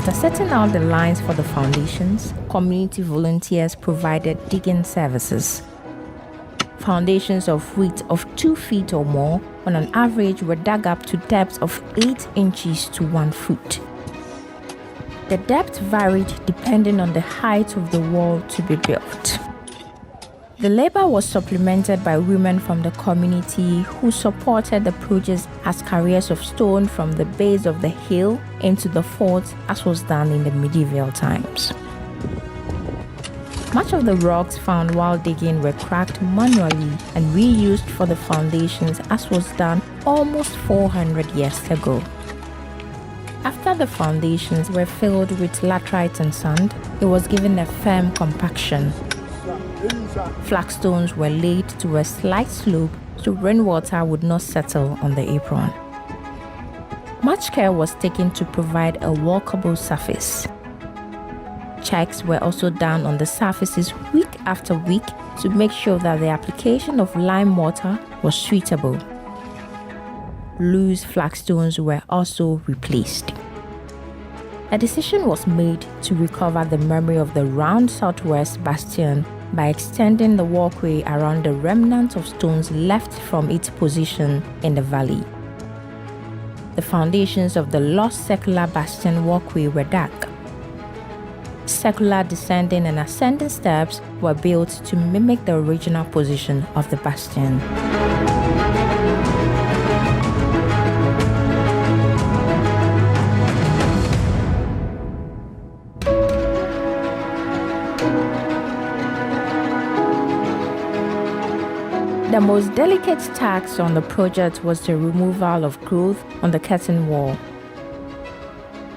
After setting out the lines for the foundations, community volunteers provided digging services. Foundations of width of 2 feet or more on an average were dug up to depths of 8 inches to 1 foot. The depth varied depending on the height of the wall to be built. The labor was supplemented by women from the community who supported the project as carriers of stone from the base of the hill into the fort, as was done in the medieval times. Much of the rocks found while digging were cracked manually and reused for the foundations, as was done almost 400 years ago. After the foundations were filled with laterite and sand, it was given a firm compaction. Flagstones were laid to a slight slope so rainwater would not settle on the apron. Much care was taken to provide a walkable surface. Checks were also done on the surfaces week after week to make sure that the application of lime mortar was suitable. Loose flagstones were also replaced. A decision was made to recover the memory of the round southwest bastion by extending the walkway around the remnant of stones left from its position in the valley. The foundations of the lost circular bastion walkway were dug. Circular descending and ascending steps were built to mimic the original position of the bastion. The most delicate task on the project was the removal of growth on the curtain wall.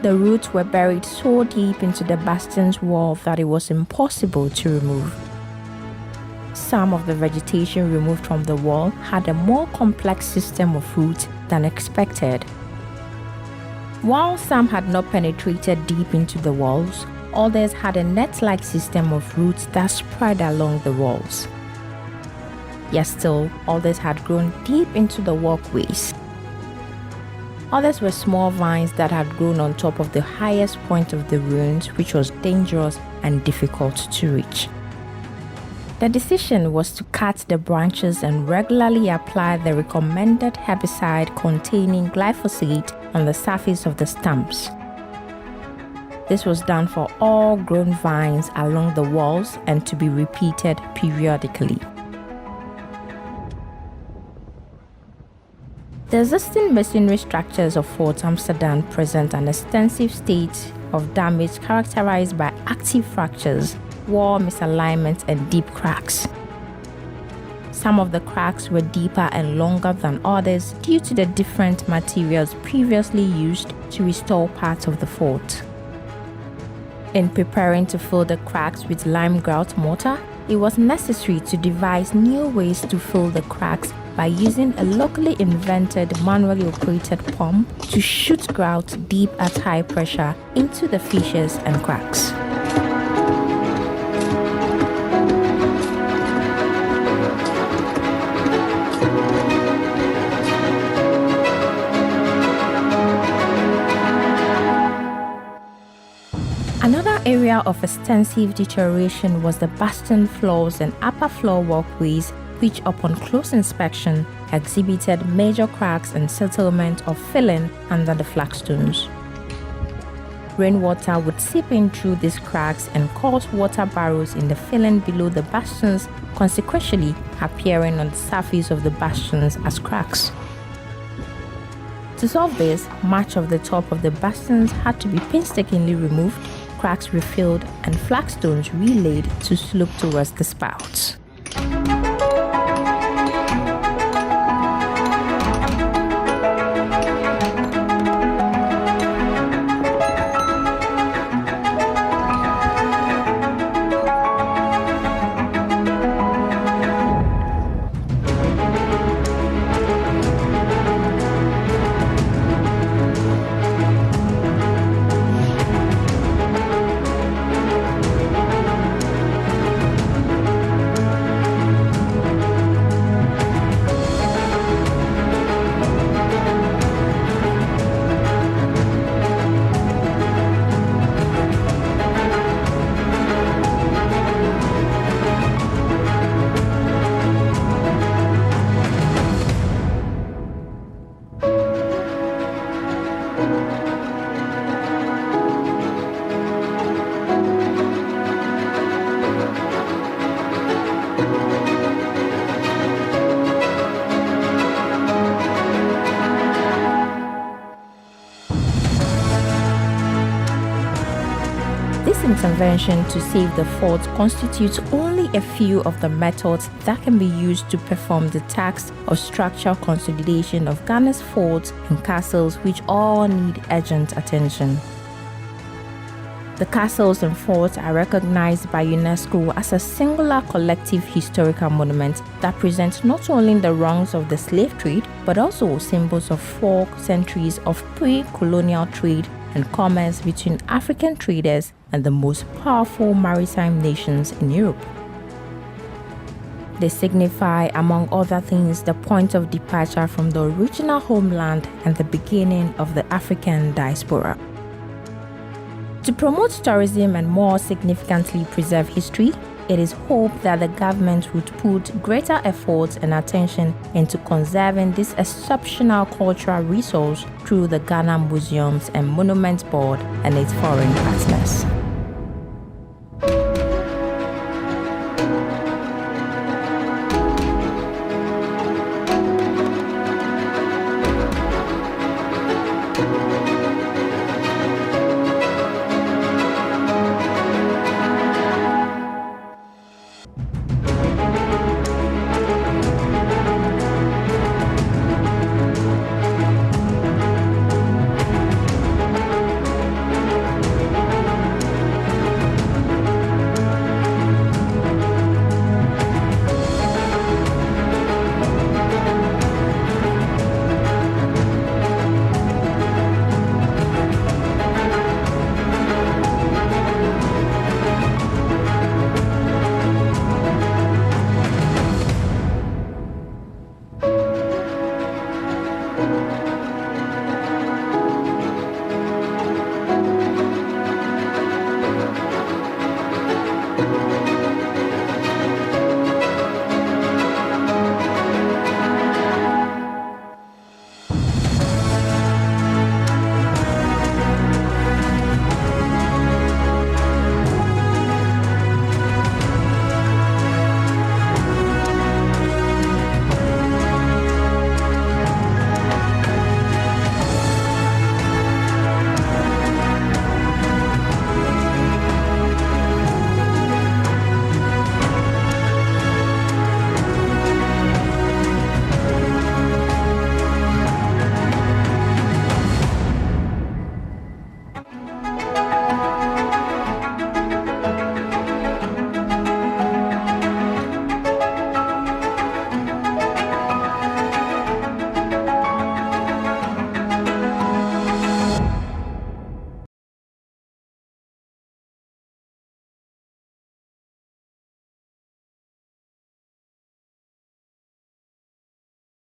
The roots were buried so deep into the bastion's wall that it was impossible to remove. Some of the vegetation removed from the wall had a more complex system of roots than expected. While some had not penetrated deep into the walls, others had a net-like system of roots that spread along the walls. Yet still, others had grown deep into the walkways. Others were small vines that had grown on top of the highest point of the ruins, which was dangerous and difficult to reach. The decision was to cut the branches and regularly apply the recommended herbicide containing glyphosate on the surface of the stumps. This was done for all grown vines along the walls and to be repeated periodically. The existing masonry structures of Fort Amsterdam present an extensive state of damage characterized by active fractures, wall misalignment, and deep cracks. Some of the cracks were deeper and longer than others due to the different materials previously used to restore parts of the fort. In preparing to fill the cracks with lime grout mortar, it was necessary to devise new ways to fill the cracks by using a locally invented manually operated pump to shoot grout deep at high pressure into the fissures and cracks. Another area of extensive deterioration was the bastion floors and upper floor walkways, which upon close inspection exhibited major cracks and settlement of filling under the flagstones. Rainwater would seep in through these cracks and cause water barrows in the filling below the bastions, consequently appearing on the surface of the bastions as cracks. To solve this, much of the top of the bastions had to be painstakingly removed, cracks refilled, and flagstones relaid to slope towards the spouts. intervention to save the fort constitutes only a few of the methods that can be used to perform the task of structural consolidation of Ghana's forts and castles, which all need urgent attention. The castles and forts are recognized by UNESCO as a singular collective historical monument that presents not only the wrongs of the slave trade, but also symbols of 4 centuries of pre-colonial trade and commerce between African traders and the most powerful maritime nations in Europe. They signify, among other things, the point of departure from the original homeland and the beginning of the African diaspora. To promote tourism and more significantly preserve history, it is hoped that the government would put greater efforts and attention into conserving this exceptional cultural resource through the Ghana Museums and Monuments Board and its foreign partners.